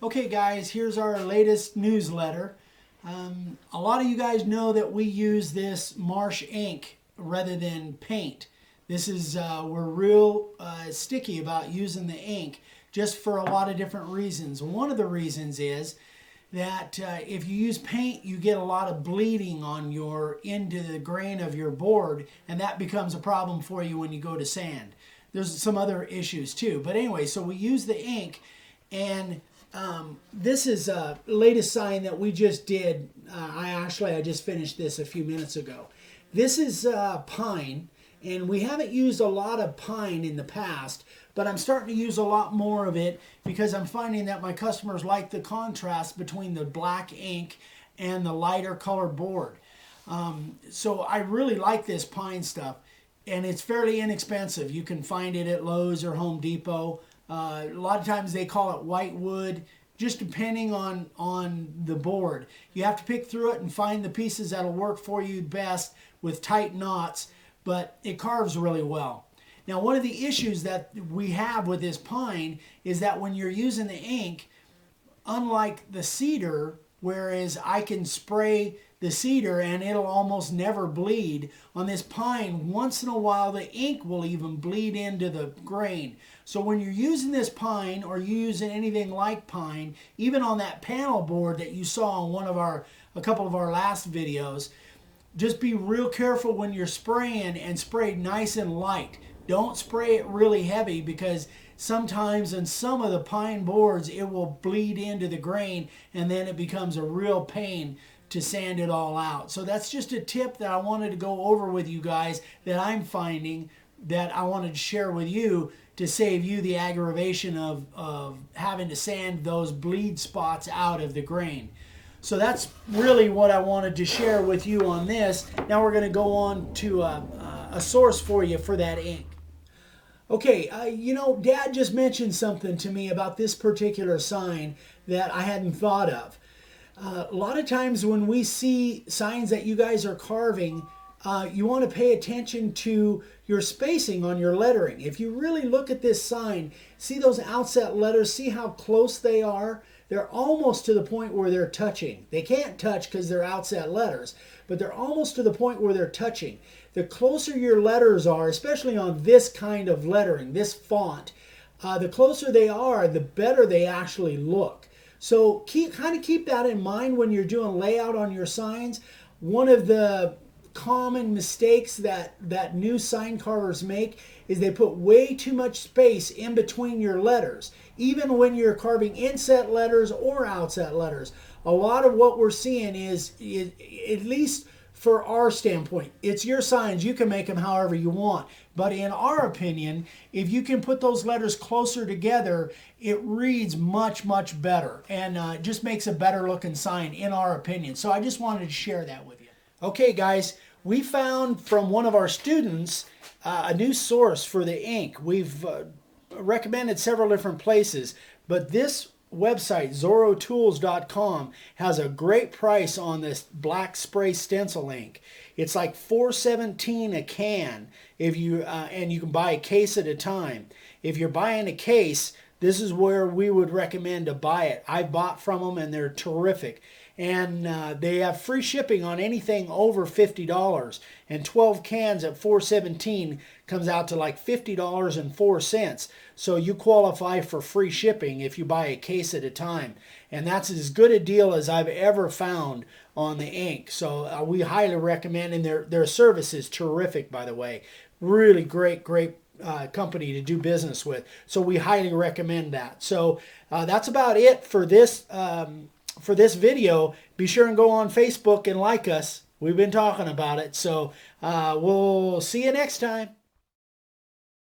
Okay guys, here's our latest newsletter. A lot of you guys know that we use this Marsh ink rather than paint. We're real sticky about using the ink just for a lot of different reasons. One of the reasons is that if you use paint, you get a lot of bleeding on into the grain of your board, and that becomes a problem for you when you go to sand. There's some other issues too, but anyway, so we use the ink, and this is a latest sign that we just did. I just finished this a few minutes ago. This is pine, and we haven't used a lot of pine in the past, but I'm starting to use a lot more of it because I'm finding that my customers like the contrast between the black ink and the lighter color board. So I really like this pine stuff, and it's fairly inexpensive. You can find it at Lowe's or Home Depot. A lot of times they call it white wood, just depending on the board. You have to pick through it and find the pieces that'll work for you best with tight knots, but it carves really well. Now, one of the issues that we have with this pine is that when you're using the ink, unlike the cedar, whereas I can spray the cedar and it'll almost never bleed, on this pine, once in a while the ink will even bleed into the grain. So when you're using this pine or you're using anything like pine, even on that panel board that you saw on a couple of our last videos, just be real careful when you're spraying and spray nice and light. Don't spray it really heavy because sometimes in some of the pine boards it will bleed into the grain and then it becomes a real pain to sand it all out. So that's just a tip that I wanted to go over with you guys that I'm finding that I wanted to share with you to save you the aggravation of having to sand those bleed spots out of the grain. So that's really what I wanted to share with you on this. Now we're going to go on to a source for you for that ink. Okay, Dad just mentioned something to me about this particular sign that I hadn't thought of. A lot of times when we see signs that you guys are carving, you want to pay attention to your spacing on your lettering. If you really look at this sign, see those outset letters, see how close they are? They're almost to the point where they're touching. They can't touch because they're outset letters, but they're almost to the point where they're touching. The closer your letters are, especially on this kind of lettering, this font, the closer they are, the better they actually look. So keep that in mind when you're doing layout on your signs. One of the common mistakes that new sign carvers make is they put way too much space in between your letters, even when you're carving inset letters or outset letters. A lot of what we're seeing is at least for our standpoint, it's your signs, you can make them however you want, but in our opinion, if you can put those letters closer together, it reads much better and just makes a better looking sign in our opinion. So I just wanted to share that with you. Okay guys, we found from one of our students a new source for the ink. We've recommended several different places, but this website, zorotools.com, has a great price on this black spray stencil ink. It's like $4.17 a can and you can buy a case at a time. If you're buying a case, this is where we would recommend to buy it. I bought from them and they're terrific. And they have free shipping on anything over $50. And 12 cans at $4.17 comes out to like $50.04. So you qualify for free shipping if you buy a case at a time. And that's as good a deal as I've ever found on the ink. So we highly recommend, and their service is terrific, by the way. Really great company to do business with. So we highly recommend that. So that's about it for this video. Be sure and go on Facebook and like us. We've been talking about it. So we'll see you next time.